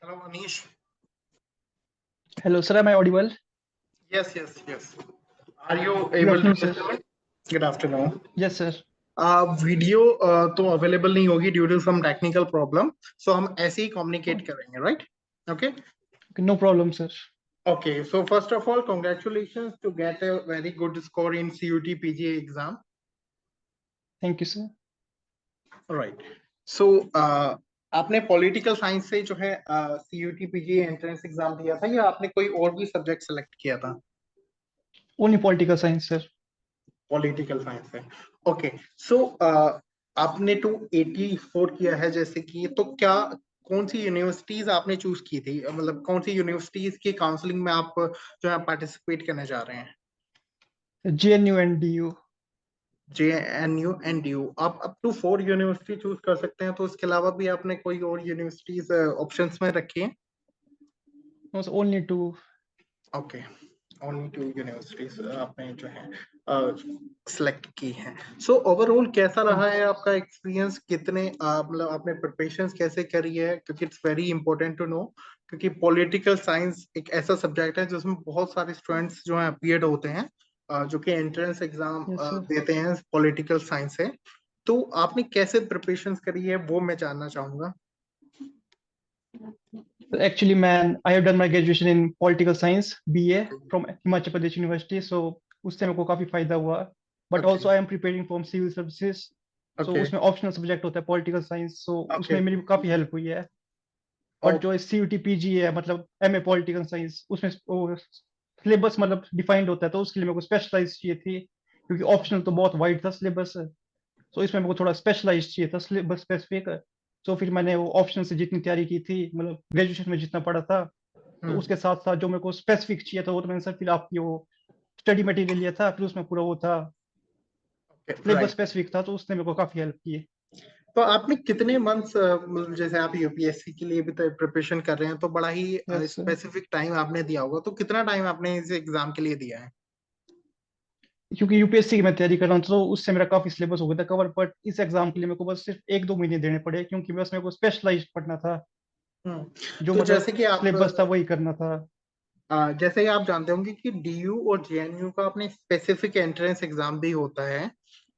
Hello, Anish. Hello, sir. Am I audible? Yes. Are you Good able to afternoon, sir. listen me? Good afternoon. Yes, sir. Video तो available नहीं होगी due to some technical problem, so हम ऐसे ही communicate करेंगे, right? Okay Okay, no problem, sir. Okay so first of all congratulations to get a very good score in CUT PG exam. Thank you, sir. Right so आपने political science से जो है CUT PG entrance exam दिया था या आपने कोई और भी सब्जेक्ट सेलेक्ट किया था? Only political science, sir. Political science है। ओके सो आपने 284 किया है जैसे कि, तो क्या कौन सी यूनिवर्सिटीज आपने चूज की थी, मतलब कौन सी यूनिवर्सिटीज की काउंसलिंग में आप जो है पार्टिसिपेट करने जा रहे हैं? JNU and DU. JNU and DU। आप अप टू 4 यूनिवर्सिटी चूज कर सकते हैं, तो इसके अलावा भी आपने कोई और यूनिवर्सिटीज ऑप्शंस में रखी हैं? No, sir, only two. Okay only 2 universities आपने जो है सिलेक्ट की हैं। सो ओवरऑल कैसा रहा है आपका एक्सपीरियंस? कितने मतलब आपने प्रिपरेशंस कैसे करी है, क्योंकि it's very important to know, क्योंकि पॉलिटिकल साइंस एक ऐसा सब्जेक्ट है जिसमें बहुत सारे स्टूडेंट्स जो है अपीयर्ड होते हैं जो कि एंट्रेंस एग्जाम Yes, sir. देते हैं पॉलिटिकल साइंस से। तो आपने कैसे प्रिपरेशंस करी है वो मैं जानना चाहूंगा। Actually, man, I have done my graduation in political science, BA from Himachal Pradesh University. So उससे मेरे को काफी फायदा हुआ. But okay also I am preparing from civil services. So okay उसमें optional subject होता है political science. So ओके उसमें मेरी काफी help हुई है. But जो CUT PG है, मतलब MA political science, उसमें सिलेबस मतलब डिफाइंड होता है, तो उसके लिए मेरे को स्पेशलाइज चाहिए थी, क्योंकि ऑप्शनल तो बहुत वाइड था सिलेबस। तो इसमें मेरे को थोड़ा स्पेशलाइज चाहिए था, सिलेबस स्पेसिफिक। तो फिर मैंने वो ऑप्शन से जितनी तैयारी की थी, मतलब ग्रेजुएशन में जितना पढ़ा था, तो उसके साथ साथ जो मेरे को स्पेसिफिक चाहिए था वो तो मैंने सर फिर आपकी वो स्टडी मटेरियल लिया था, फिर उसमें पूरा वो था, सिलेबस राइट। स्पेसिफिक था, तो उसने मेरे को काफी हेल्प की। तो आपने कितने मंथ्स, मतलब जैसे आप यूपीएससी के लिए भी तो प्रिपरेशन कर रहे हैं, तो बड़ा ही यस सर। स्पेसिफिक टाइम आपने दिया होगा, तो कितना टाइम आपने इस एग्जाम के लिए दिया है? क्योंकि यूपीएससी की मैं तैयारी कर रहा हूँ, तो उससे मेरा काफी सिलेबस हो गया था कवर, बट इस एग्जाम के लिए मेरे को बस सिर्फ 1-2 महीने देने पड़े, क्योंकि बस मेरे को स्पेशलाइज पढ़ना था, जो तो मतलब जैसे कि आप सिलेबस था वही करना था। जैसे ही आप जानते होंगे कि डीयू और जेएनयू का अपने स्पेसिफिक एंट्रेंस एग्जाम भी होता है,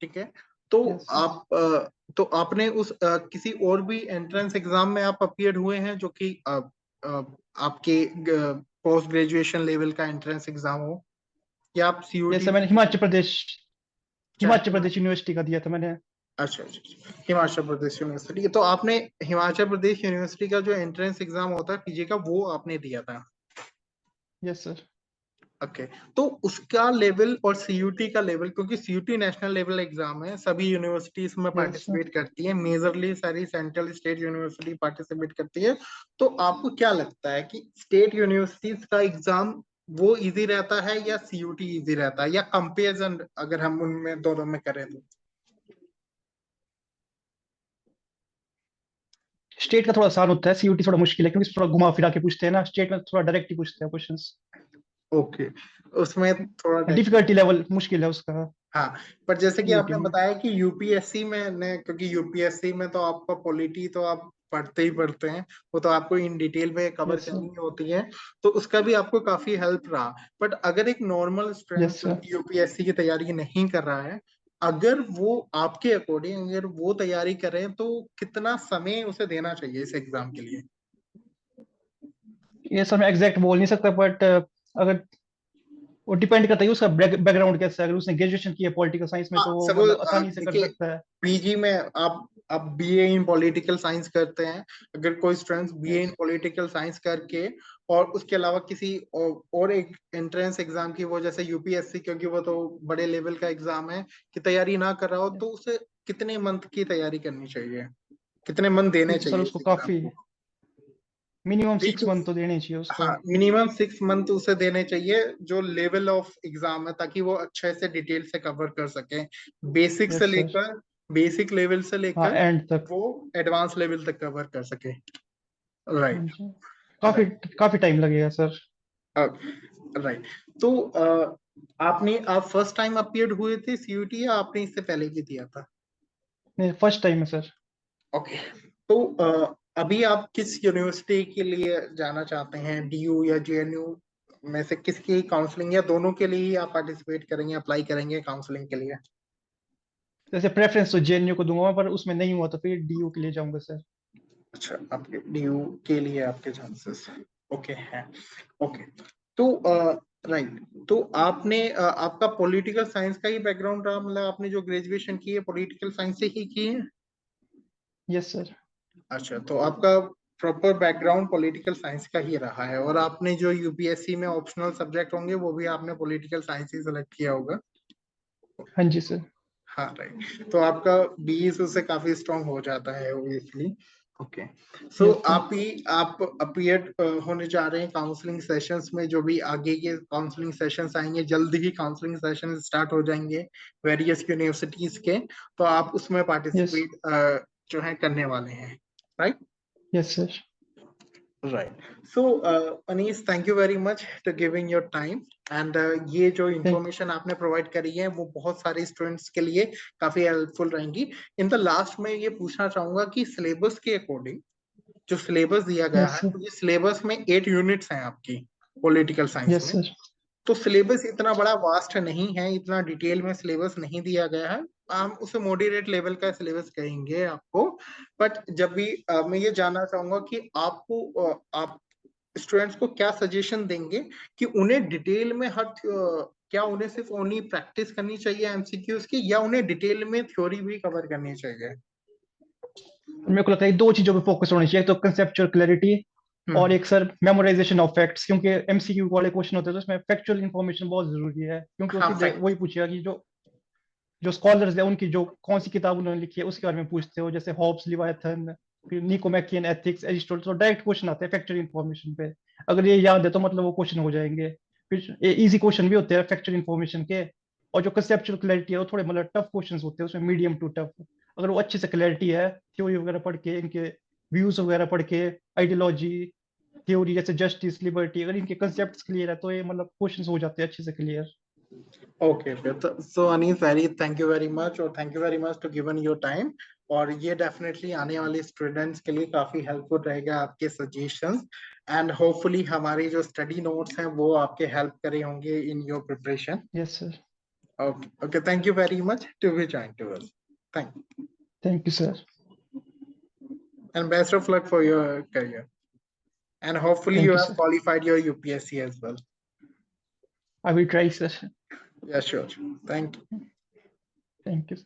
ठीक है? तो यस सर। आप तो आपने उस किसी और भी एंट्रेंस एग्जाम में आप अपीयर हुए हैं जो कि आपके पोस्ट ग्रेजुएशन लेवल का एंट्रेंस एग्जाम हो, या आप यस सीयूटी सर, मैंने पीजी? हिमाचल प्रदेश यूनिवर्सिटी का दिया था मैंने। अच्छा। हिमाचल प्रदेश यूनिवर्सिटी, तो आपने हिमाचल प्रदेश यूनिवर्सिटी का जो एंट्रेंस एग्जाम होता है पीजी का, वो आपने दिया था? Yes sir. ओके तो उसका लेवल और सीयूटी का लेवल, क्योंकि सीयूटी नेशनल लेवल एग्जाम है, सभी यूनिवर्सिटीज में यस सर। पार्टिसिपेट करती है, मेजरली सारी सेंट्रल स्टेट यूनिवर्सिटी पार्टिसिपेट करती है। तो आपको क्या लगता है कि स्टेट यूनिवर्सिटीज का एग्जाम वो इजी रहता है या सीयूटी इजी रहता है, या कंपेरिजन अगर हम उनमें दोनों में करें तो? स्टेट का थोड़ा आसान होता है, सीयूटी थोड़ा मुश्किल है, क्योंकि थोड़ा घुमा फिरा के पूछते हैं ना, स्टेट में थोड़ा डायरेक्ट ही पूछते हैं क्वेश्चंस। ओके उसमें थोड़ा डिफिकल्टी लेवल मुश्किल है उसका, हाँ, पर जैसे कि सीयूटी आपने में। बताया कि यूपीएससी में ने, क्योंकि यूपीएससी में तो आपका पॉलिटी तो आप पढ़ते ही पढ़ते हैं, वो तो आपको इन डिटेल में कवर यस सर। करनी होती है, तो उसका भी आपको काफी हेल्प रहा। बट अगर एक नॉर्मल स्टूडेंट यस जो सर। यूपीएससी की तैयारी नहीं कर रहा है, अगर वो आपके अकॉर्डिंग अगर वो तैयारी करें, तो कितना समय उसे देना चाहिए इस एग्जाम के लिए? ये सर मैं एग्जैक्ट बोल नहीं सकता, बट अगर वो डिपेंड करता है उसका बैकग्राउंड कैसा है। अगर उसने ग्रेजुएशन किया पॉलिटिकल साइंस में, तो वो सपोज मतलब आसानी से कर देखिए, सकता है। पीजी में आप बीए इन पॉलिटिकल साइंस करते हैं, अगर कोई student BA in yes. Political science करके और उसके अलावा किसी और एक एंट्रेंस एग्जाम की, वो जैसे यूपीएससी, क्योंकि वो तो बड़े लेवल का एग्जाम है, की तैयारी ना कर रहा हो, तो उसे कितने मंथ की तैयारी करनी चाहिए, कितने मंथ फिर देने तो सर चाहिए उसको इस एग्जाम काफी को? मिनिमम 6 मंथ बिल्कुल। तो देने चाहिए उसको। हाँ, मिनिमम 6 मंथ उसे देने चाहिए जो लेवल ऑफ एग्जाम है, ताकि वो अच्छे से डिटेल से कवर कर सके, बेसिक से यस सर। लेकर, बेसिक लेवल से हाँ, लेकर एंड तक। वो एडवांस लेवल तक कवर कर सके। हाँ राइट। जी। काफी राइट। काफी टाइम लगेगा सर। राइट। तो आपने आप फर्स्ट टाइम अपीयर्ड हुए थे सीयूटी, या आपने इससे पहले भी दिया था? नहीं, फर्स्ट टाइम है सर। ओके तो अभी आप किस यूनिवर्सिटी के लिए जाना चाहते हैं, डीयू या जेएनयू में से किसकी काउंसलिंग, या दोनों के लिए ही आप पार्टिसिपेट करेंगे, अप्लाई करेंगे काउंसलिंग के लिए? जैसे प्रेफरेंस तो जेएनयू को दूंगा, पर उसमें नहीं हुआ तो फिर डीयू के लिए जाऊंगा सर। अच्छा, आपके डीयू के लिए आपके चांसेस ओके हैं। ओके, तो राइट, तो आपने आपका पॉलिटिकल साइंस का ही बैकग्राउंड रहा, मतलब आपने जो ग्रेजुएशन की है पॉलिटिकल साइंस से ही की है? Yes sir. अच्छा, तो आपका प्रॉपर बैकग्राउंड पॉलिटिकल साइंस का ही रहा है, और आपने जो यूपीएससी में ऑप्शनल सब्जेक्ट होंगे वो भी आपने पॉलिटिकल साइंस ही सेलेक्ट किया होगा। हाँ जी सर। हाँ राइट, तो आपका बीई उससे काफी स्ट्रांग हो जाता है obviously. Okay, so yes sir. आप अपीयर होने जा रहे हैं काउंसलिंग सेशंस में, जो भी आगे के काउंसलिंग सेशंस आएंगे, जल्द ही काउंसलिंग सेशन स्टार्ट हो जाएंगे वेरियस यूनिवर्सिटीज के, तो आप उसमें यस। पार्टिसिपेट जो है करने वाले हैं, right? Yes sir. Right. So, Anis, thank you very much to giving your time. And ये जो थैंक information आपने provide करी है वो बहुत सारे students के लिए काफी helpful रहेंगी। In the last में ये पूछना चाहूंगा कि syllabus के according जो syllabus दिया गया यस है, सर। तो ये syllabus में 8 units हैं आपकी political science यस में। सर। तो सिलेबस इतना बड़ा वास्ट नहीं है, इतना डिटेल में सिलेबस नहीं दिया गया है, हम उसे मॉडरेट लेवल का सिलेबस कहेंगे आपको। बट जब भी मैं ये जानना चाहूंगा कि आप स्टूडेंट्स को क्या सजेशन देंगे कि उन्हें डिटेल में क्या उन्हें सिर्फ ओनली प्रैक्टिस करनी चाहिए एमसीक्यूज की, या उन्हें डिटेल में थ्योरी भी कवर करनी चाहिए? मेरे को लगता है दो चीजों पे फोकस होना चाहिए, तो कंसेप्चुअल क्लैरिटी और हम्म। एक सर मेमोराइजेशन ऑफ फैक्ट्स, क्योंकि एमसीक्यू वाले क्वेश्चन होते हैं तो उसमें फैक्चुअल इन्फॉर्मेशन बहुत जरूरी है, क्योंकि वो हाँ, सीधे फैक्ट। वही पूछेगा कि जो जो स्कॉलर्स है उनकी जो कौन सी किताब उन्होंने लिखी है उसके बारे में पूछते हो, जैसे हॉब्स, लिवायथन, फिर निकोमैकियन एथिक्स, एरिस्टोटल, तो डायरेक्ट क्वेश्चन आते हैं फैक्चुअल इन्फॉर्मेशन पे। अगर ये याद है तो मतलब वो क्वेश्चन हो जाएंगे। फिर इजी क्वेश्चन भी होते हैं फैक्चुअल इन्फॉर्मेशन के। और जो कंसेप्चुअल क्लैरिटी है वो थोड़े मतलब टफ क्वेश्चन होते हैं, उसमें मीडियम टू टफ। अगर वो अच्छे से क्लैरिटी है, थ्योरी वगैरह पढ़ के, इनके व्यूज वगैरह पढ़ के, आइडियोलॉजी, थ्योरी जैसे जस्टिस, लिबर्टी, अगर इनके कंसेप्ट क्लियर है तो ये मतलब क्वेश्चन हो जाते हैं अच्छे से clear. Okay, so Anees, very thank you very much, और thank you very much to given your time. और ये डेफिनेटली आने वाले स्टूडेंट्स के लिए काफी हेल्पफुल रहेगा आपके सजेशंस, एंड होपफुली हमारी जो स्टडी नोट्स हैं वो आपके हेल्प करे होंगे in your preparation. Yes sir. Okay, okay, thank you very much to be join to us. Thank you, thank you sir. and best of luck for your career. And hopefully you thank you have sir. qualified your UPSC as well. I will try sir. Yeah, sure. Thank you. Thank you.